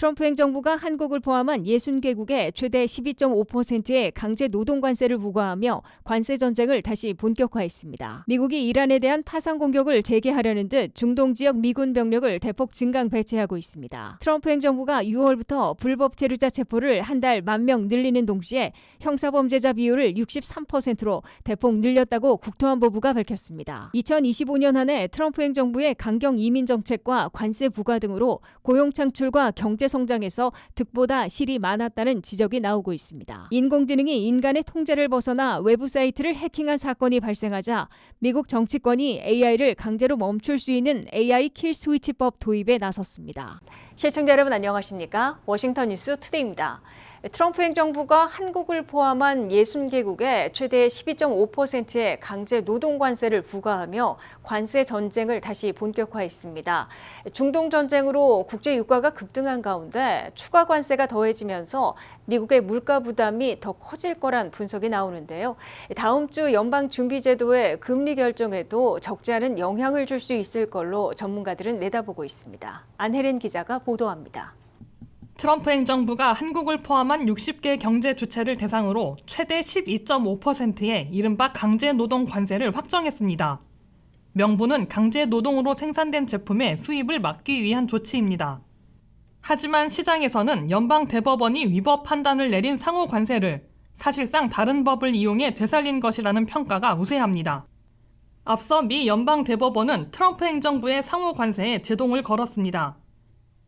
트럼프 행정부가 한국을 포함한 60개국에 최대 12.5%의 강제 노동 관세를 부과하며 관세 전쟁을 다시 본격화했습니다. 미국이 이란에 대한 파상 공격을 재개하려는 듯 중동 지역 미군 병력을 대폭 증강 배치하고 있습니다. 트럼프 행정부가 6월부터 불법 체류자 체포를 한 달 10,000명 늘리는 동시에 형사범죄자 비율을 63%로 대폭 늘렸다고 국토안보부가 밝혔습니다. 2025년 한 해 트럼프 행정부의 강경 이민 정책과 관세 부과 등으로 고용 창출과 경제 성장에서 득보다 실이 많았다는 지적이 나오고 있습니다. 인공지능이 인간의 통제를 벗어나 외부 사이트를 해킹한 사건이 발생하자 미국 정치권이 AI를 강제로 멈출 수 있는 AI 킬 스위치법 도입에 나섰습니다. 시청자 여러분 안녕하십니까? 워싱턴 뉴스 투데이입니다. 트럼프 행정부가 한국을 포함한 60개국에 최대 12.5%의 강제 노동 관세를 부과하며 관세 전쟁을 다시 본격화했습니다. 중동 전쟁으로 국제 유가가 급등한 가운데 추가 관세가 더해지면서 미국의 물가 부담이 더 커질 거란 분석이 나오는데요. 다음 주 연방준비제도의 금리 결정에도 적지 않은 영향을 줄 수 있을 걸로 전문가들은 내다보고 있습니다. 안혜린 기자가 보도합니다. 트럼프 행정부가 한국을 포함한 60개 경제 주체를 대상으로 최대 12.5%의 이른바 강제 노동 관세를 확정했습니다. 명분은 강제 노동으로 생산된 제품의 수입을 막기 위한 조치입니다. 하지만 시장에서는 연방 대법원이 위법 판단을 내린 상호 관세를 사실상 다른 법을 이용해 되살린 것이라는 평가가 우세합니다. 앞서 미 연방 대법원은 트럼프 행정부의 상호 관세에 제동을 걸었습니다.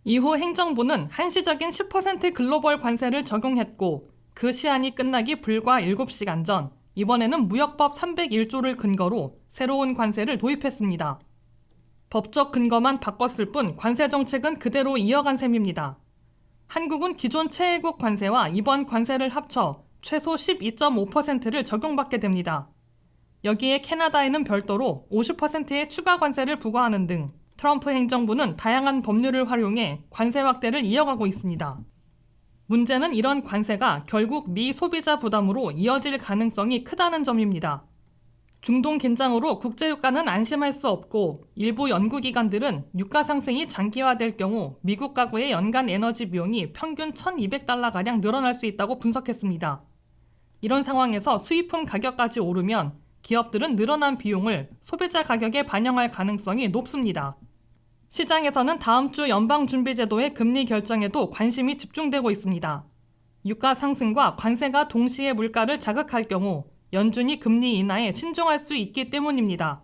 이후 행정부는 한시적인 10% 글로벌 관세를 적용했고 그 시한이 끝나기 불과 7시간 전 이번에는 무역법 301조를 근거로 새로운 관세를 도입했습니다. 법적 근거만 바꿨을 뿐 관세 정책은 그대로 이어간 셈입니다. 한국은 기존 최애국 관세와 이번 관세를 합쳐 최소 12.5%를 적용받게 됩니다. 여기에 캐나다에는 별도로 50%의 추가 관세를 부과하는 등 트럼프 행정부는 다양한 법률을 활용해 관세 확대를 이어가고 있습니다. 문제는 이런 관세가 결국 미 소비자 부담으로 이어질 가능성이 크다는 점입니다. 중동 긴장으로 국제유가는 안심할 수 없고 일부 연구기관들은 유가 상승이 장기화될 경우 미국 가구의 연간 에너지 비용이 평균 $1,200가량 늘어날 수 있다고 분석했습니다. 이런 상황에서 수입품 가격까지 오르면 기업들은 늘어난 비용을 소비자 가격에 반영할 가능성이 높습니다. 시장에서는 다음 주 연방준비제도의 금리 결정에도 관심이 집중되고 있습니다. 유가 상승과 관세가 동시에 물가를 자극할 경우 연준이 금리 인하에 신중할 수 있기 때문입니다.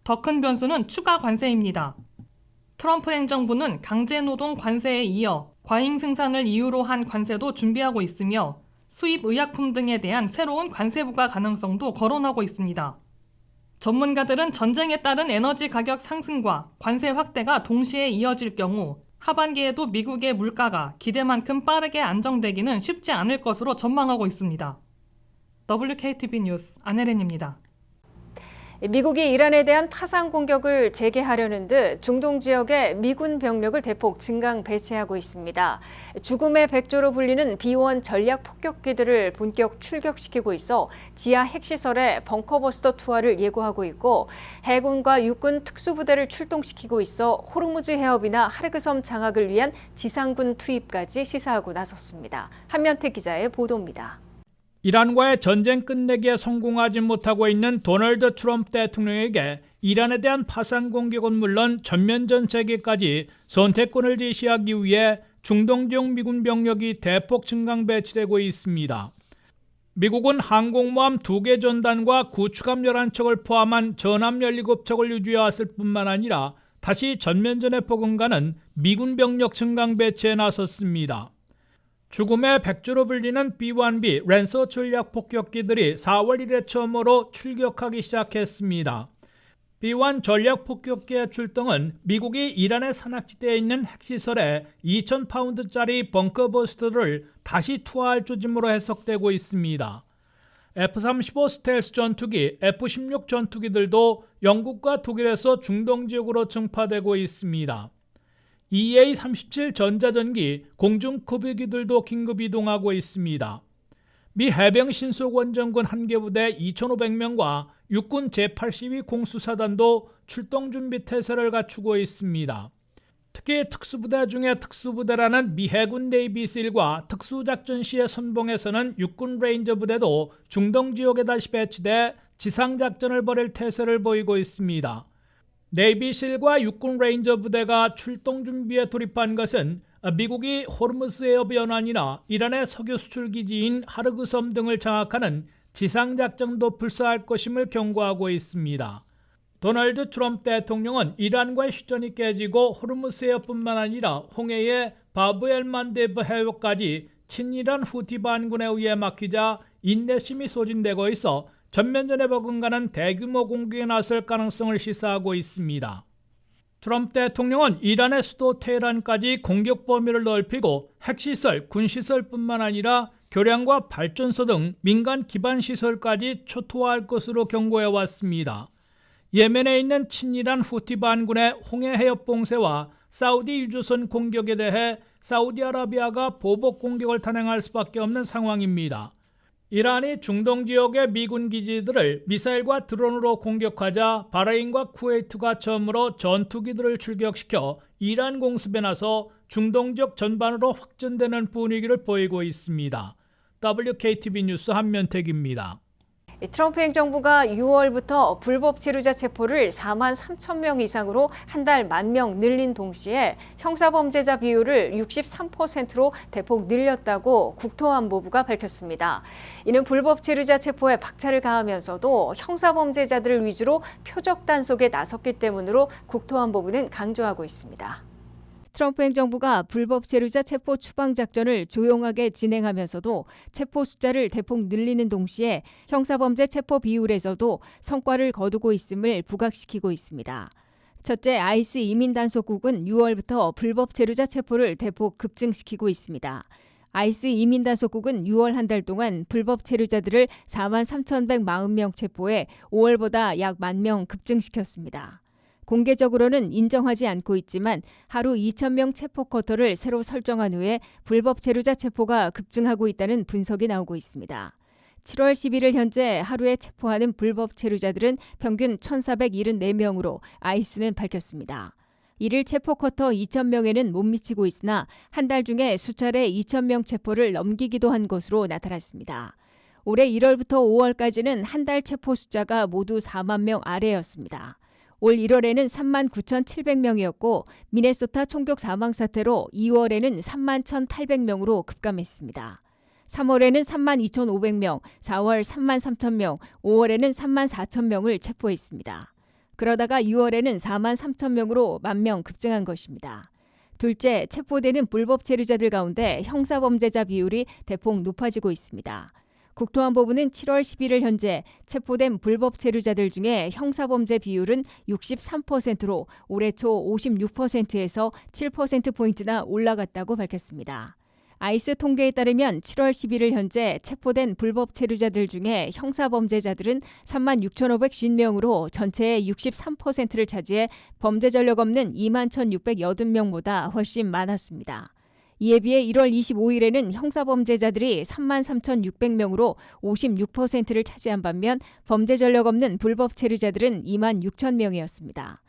더 큰 변수는 추가 관세입니다. 트럼프 행정부는 강제노동 관세에 이어 과잉 생산을 이유로 한 관세도 준비하고 있으며 수입 의약품 등에 대한 새로운 관세 부과 가능성도 거론하고 있습니다. 전문가들은 전쟁에 따른 에너지 가격 상승과 관세 확대가 동시에 이어질 경우 하반기에도 미국의 물가가 기대만큼 빠르게 안정되기는 쉽지 않을 것으로 전망하고 있습니다. WKTV 뉴스 안혜린입니다. 미국이 이란에 대한 파상 공격을 재개하려는 듯 중동 지역에 미군 병력을 대폭 증강 배치하고 있습니다. 죽음의 백조로 불리는 B-1 전략 폭격기들을 본격 출격시키고 있어 지하 핵시설에 벙커버스터 투하를 예고하고 있고 해군과 육군 특수부대를 출동시키고 있어 호르무즈 해협이나 하르그섬 장악을 위한 지상군 투입까지 시사하고 나섰습니다. 한면태 기자의 보도입니다. 이란과의 전쟁 끝내기에 성공하지 못하고 있는 도널드 트럼프 대통령에게 이란에 대한 파상 공격은 물론 전면전 재개까지 선택권을 제시하기 위해 중동 지역 미군 병력이 대폭 증강 배치되고 있습니다. 미국은 항공모함 2개 전단과 구축함 11척을 포함한 전함 17척을 유지해왔을 뿐만 아니라 다시 전면전에 버금가는 미군 병력 증강 배치에 나섰습니다. 죽음의 백조로 불리는 B-1B 랜서 전략 폭격기들이 4월 1일 처음으로 출격하기 시작했습니다. B-1 전략 폭격기의 출동은 미국이 이란의 산악지대에 있는 핵시설에 2,000파운드짜리 벙커버스터를 다시 투하할 조짐으로 해석되고 있습니다. F-35 스텔스 전투기, F-16 전투기들도 영국과 독일에서 중동 지역으로 증파되고 있습니다. EA-37 전자전기, 공중급유기들도 긴급 이동하고 있습니다. 미 해병 신속원정군 한 개 부대 2,500명과 육군 제82 공수사단도 출동 준비 태세를 갖추고 있습니다. 특히 특수부대 중에 특수부대라는 미 해군 네이비실과 특수작전 시의 선봉에서는 육군 레인저 부대도 중동 지역에 다시 배치돼 지상작전을 벌일 태세를 보이고 있습니다. 네이비실과 육군 레인저 부대가 출동 준비에 돌입한 것은 미국이 호르무즈 해협 연안이나 이란의 석유 수출 기지인 하르그 섬 등을 장악하는 지상작전도 불사할 것임을 경고하고 있습니다. 도널드 트럼프 대통령은 이란과의 휴전이 깨지고 호르무즈 해협뿐만 아니라 홍해의 바브 엘 만데브 해협까지 친이란 후티 반군에 의해 막히자 인내심이 소진되고 있어 전면전에 버금가는 대규모 공격에 나설 가능성을 시사하고 있습니다. 트럼프 대통령은 이란의 수도 테헤란까지 공격 범위를 넓히고 핵시설, 군시설뿐만 아니라 교량과 발전소 등 민간 기반 시설까지 초토화할 것으로 경고해왔습니다. 예멘에 있는 친이란 후티 반군의 홍해 해협 봉쇄와 사우디 유조선 공격에 대해 사우디아라비아가 보복 공격을 단행할 수밖에 없는 상황입니다. 이란이 중동 지역의 미군 기지들을 미사일과 드론으로 공격하자 바레인과 쿠웨이트가 처음으로 전투기들을 출격시켜 이란 공습에 나서 중동 지역 전반으로 확전되는 분위기를 보이고 있습니다. WKTV 뉴스 한면택입니다. 트럼프 행정부가 6월부터 불법 체류자 체포를 4만 3천 명 이상으로 한 달 10,000명 늘린 동시에 형사범죄자 비율을 63%로 대폭 늘렸다고 국토안보부가 밝혔습니다. 이는 불법 체류자 체포에 박차를 가하면서도 형사범죄자들을 위주로 표적 단속에 나섰기 때문으로 국토안보부는 강조하고 있습니다. 트럼프 행정부가 불법 체류자 체포 추방 작전을 조용하게 진행하면서도 체포 숫자를 대폭 늘리는 동시에 형사범죄 체포 비율에서도 성과를 거두고 있음을 부각시키고 있습니다. 첫째, 아이스 이민단속국은 6월부터 불법 체류자 체포를 대폭 급증시키고 있습니다. 아이스 이민단속국은 6월 한 달 동안 불법 체류자들을 4만 3,140명 체포해 5월보다 약 10,000명 급증시켰습니다. 공개적으로는 인정하지 않고 있지만 하루 2,000명 체포 쿼터를 새로 설정한 후에 불법 체류자 체포가 급증하고 있다는 분석이 나오고 있습니다. 7월 11일 현재 하루에 체포하는 불법 체류자들은 평균 1,474명으로 아이스는 밝혔습니다. 이를 체포 쿼터 2,000명에는 못 미치고 있으나 한 달 중에 수차례 2,000명 체포를 넘기기도 한 것으로 나타났습니다. 올해 1월부터 5월까지는 한 달 체포 숫자가 모두 4만 명 아래였습니다. 올 1월에는 39,700명이었고 미네소타 총격 사망 사태로 2월에는 31,800명으로 급감했습니다. 3월에는 32,500명, 4월 33,000명, 5월에는 34,000명을 체포했습니다. 그러다가 6월에는 43,000명으로 10,000명 급증한 것입니다. 둘째, 체포되는 불법 체류자들 가운데 형사범죄자 비율이 대폭 높아지고 있습니다. 국토안보부는 7월 11일 현재 체포된 불법 체류자들 중에 형사범죄 비율은 63%로 올해 초 56%에서 7%포인트나 올라갔다고 밝혔습니다. 아이스 통계에 따르면 7월 11일 현재 체포된 불법 체류자들 중에 형사범죄자들은 36,550명으로 전체의 63%를 차지해 범죄 전력 없는 21,680명보다 훨씬 많았습니다. 이에 비해 1월 25일에는 형사범죄자들이 33,600명으로 56%를 차지한 반면 범죄 전력 없는 불법 체류자들은 26,000명이었습니다.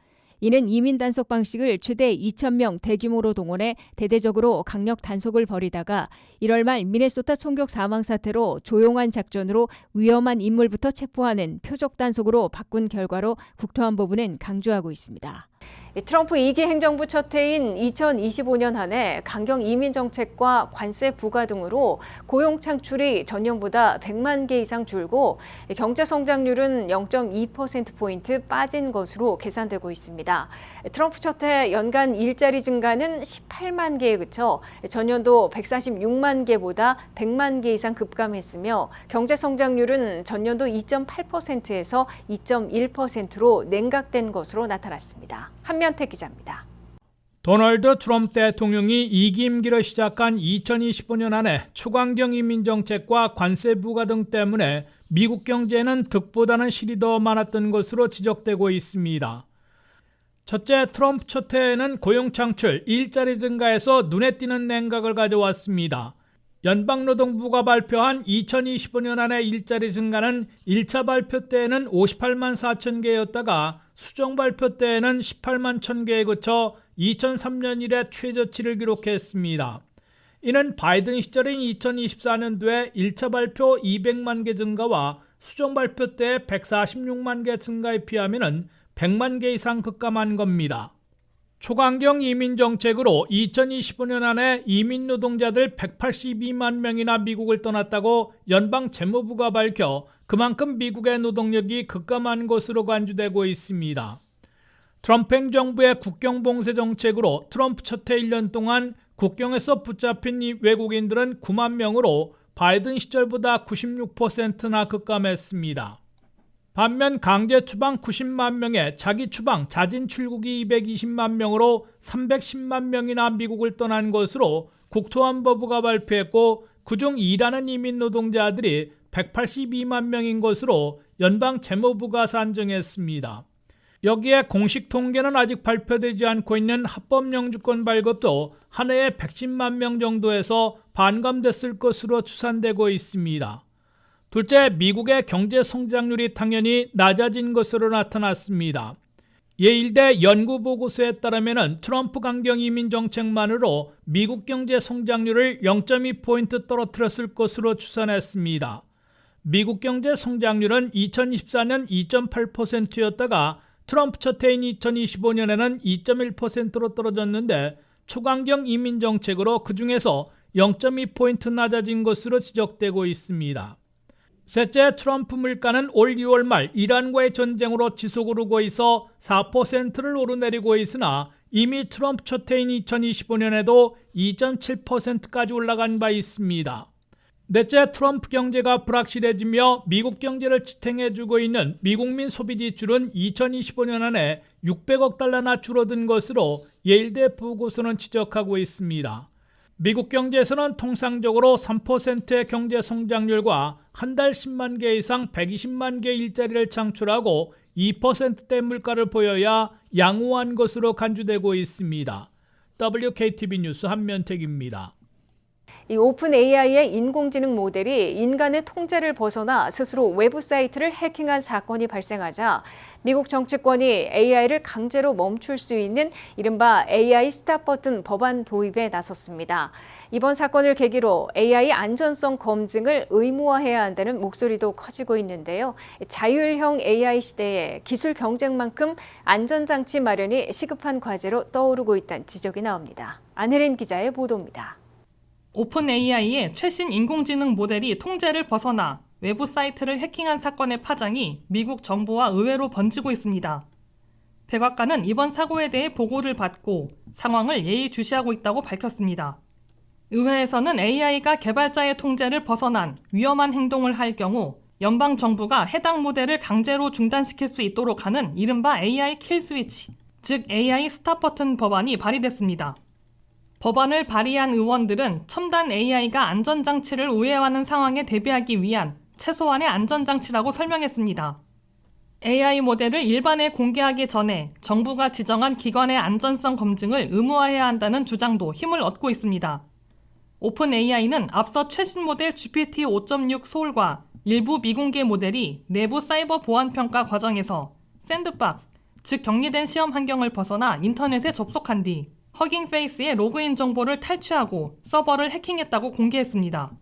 이는 이민 단속 방식을 최대 2,000명 대규모로 동원해 대대적으로 강력 단속을 벌이다가 1월 말 미네소타 총격 사망 사태로 조용한 작전으로 위험한 인물부터 체포하는 표적 단속으로 바꾼 결과로 국토안보부는 강조하고 있습니다. 트럼프 2기 행정부 첫 해인 2025년 한 해 강경 이민 정책과 관세 부과 등으로 고용 창출이 전년보다 100만 개 이상 줄고 경제 성장률은 0.2%포인트 빠진 것으로 계산되고 있습니다. 트럼프 첫 해 연간 일자리 증가는 18만 개에 그쳐 전년도 146만 개보다 100만 개 이상 급감했으며 경제 성장률은 전년도 2.8%에서 2.1%로 냉각된 것으로 나타났습니다. 한면택 기자입니다. 도널드 트럼프 대통령이 2기 임기를 시작한 2025년 안에 초강경 이민 정책과 관세 부과 등 때문에 미국 경제에는 득보다는 실이 더 많았던 것으로 지적되고 있습니다. 첫째, 트럼프 첫 해에는 고용 창출, 일자리 증가에서 눈에 띄는 냉각을 가져왔습니다. 연방노동부가 발표한 2025년 안의 일자리 증가는 1차 발표 때에는 58만 4천 개였다가 수정 발표 때에는 18만 1천 개에 그쳐 2003년 이래 최저치를 기록했습니다. 이는 바이든 시절인 2024년도에 1차 발표 200만 개 증가와 수정 발표 때 146만 개 증가에 비하면 100만 개 이상 급감한 겁니다. 초강경 이민 정책으로 2025년 안에 이민 노동자들 182만 명이나 미국을 떠났다고 연방 재무부가 밝혀 그만큼 미국의 노동력이 급감한 것으로 간주되고 있습니다. 트럼프 행정부의 국경 봉쇄 정책으로 트럼프 첫해 1년 동안 국경에서 붙잡힌 이 외국인들은 9만 명으로 바이든 시절보다 96%나 급감했습니다. 반면 강제 추방 90만 명에 자기 추방 자진 출국이 220만 명으로 310만 명이나 미국을 떠난 것으로 국토안보부가 발표했고 그중 일하는 이민 노동자들이 182만 명인 것으로 연방 재무부가 산정했습니다. 여기에 공식 통계는 아직 발표되지 않고 있는 합법 영주권 발급도 한 해에 110만 명 정도에서 반감됐을 것으로 추산되고 있습니다. 둘째, 미국의 경제 성장률이 당연히 낮아진 것으로 나타났습니다. 예일대 연구보고서에 따르면 트럼프 강경 이민 정책만으로 미국 경제 성장률을 0.2포인트 떨어뜨렸을 것으로 추산했습니다. 미국 경제 성장률은 2024년 2.8%였다가 트럼프 첫 해인 2025년에는 2.1%로 떨어졌는데 초강경 이민 정책으로 그 중에서 0.2포인트 낮아진 것으로 지적되고 있습니다. 셋째, 트럼프 물가는 올 2월 말 이란과의 전쟁으로 지속 오르고 있어 4%를 오르내리고 있으나 이미 트럼프 첫 해인 2025년에도 2.7%까지 올라간 바 있습니다. 넷째, 트럼프 경제가 불확실해지며 미국 경제를 지탱해주고 있는 미국민 소비 지출은 2025년 안에 600억 달러나 줄어든 것으로 예일대 보고서는 지적하고 있습니다. 미국 경제에서는 통상적으로 3%의 경제 성장률과 한 달 10만 개 이상 120만 개 일자리를 창출하고 2%대 물가를 보여야 양호한 것으로 간주되고 있습니다. WKTV 뉴스 한면택입니다. 이 오픈 AI의 인공지능 모델이 인간의 통제를 벗어나 스스로 외부 사이트를 해킹한 사건이 발생하자 미국 정치권이 AI를 강제로 멈출 수 있는 이른바 AI 스탑 버튼 법안 도입에 나섰습니다. 이번 사건을 계기로 AI 안전성 검증을 의무화해야 한다는 목소리도 커지고 있는데요. 자율형 AI 시대에 기술 경쟁만큼 안전장치 마련이 시급한 과제로 떠오르고 있다는 지적이 나옵니다. 안혜린 기자의 보도입니다. 오픈 AI의 최신 인공지능 모델이 통제를 벗어나 외부 사이트를 해킹한 사건의 파장이 미국 정부와 의회로 번지고 있습니다. 백악관은 이번 사고에 대해 보고를 받고 상황을 예의주시하고 있다고 밝혔습니다. 의회에서는 AI가 개발자의 통제를 벗어난 위험한 행동을 할 경우 연방 정부가 해당 모델을 강제로 중단시킬 수 있도록 하는 이른바 AI 킬 스위치, 즉 AI 스탑 버튼 법안이 발의됐습니다. 법안을 발의한 의원들은 첨단 AI가 안전장치를 우회하는 상황에 대비하기 위한 최소한의 안전장치라고 설명했습니다. AI 모델을 일반에 공개하기 전에 정부가 지정한 기관의 안전성 검증을 의무화해야 한다는 주장도 힘을 얻고 있습니다. 오픈 AI는 앞서 최신 모델 GPT 5.6 소울과 일부 미공개 모델이 내부 사이버 보안 평가 과정에서 샌드박스, 즉 격리된 시험 환경을 벗어나 인터넷에 접속한 뒤 허깅 페이스의 로그인 정보를 탈취하고 서버를 해킹했다고 공개했습니다.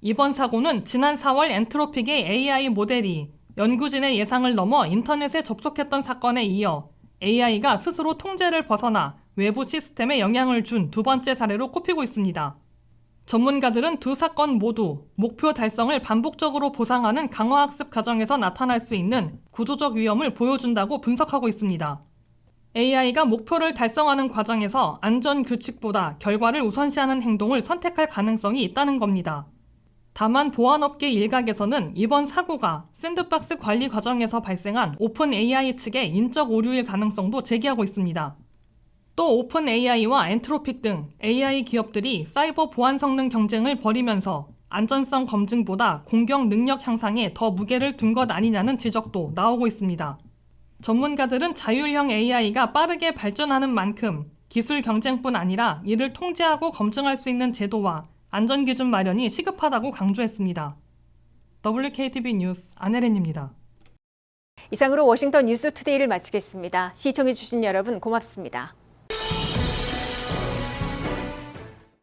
이번 사고는 지난 4월 엔트로픽의 AI 모델이 연구진의 예상을 넘어 인터넷에 접속했던 사건에 이어 AI가 스스로 통제를 벗어나 외부 시스템에 영향을 준 두 번째 사례로 꼽히고 있습니다. 전문가들은 두 사건 모두 목표 달성을 반복적으로 보상하는 강화학습 과정에서 나타날 수 있는 구조적 위험을 보여준다고 분석하고 있습니다. AI가 목표를 달성하는 과정에서 안전 규칙보다 결과를 우선시하는 행동을 선택할 가능성이 있다는 겁니다. 다만 보안업계 일각에서는 이번 사고가 샌드박스 관리 과정에서 발생한 오픈 AI 측의 인적 오류일 가능성도 제기하고 있습니다. 또 오픈 AI와 엔트로픽 등 AI 기업들이 사이버 보안 성능 경쟁을 벌이면서 안전성 검증보다 공격 능력 향상에 더 무게를 둔 것 아니냐는 지적도 나오고 있습니다. 전문가들은 자율형 AI가 빠르게 발전하는 만큼 기술 경쟁뿐 아니라 이를 통제하고 검증할 수 있는 제도와 안전기준 마련이 시급하다고 강조했습니다. WKTV 뉴스 안혜린입니다. 이상으로 워싱턴 뉴스투데이를 마치겠습니다. 시청해주신 여러분 고맙습니다.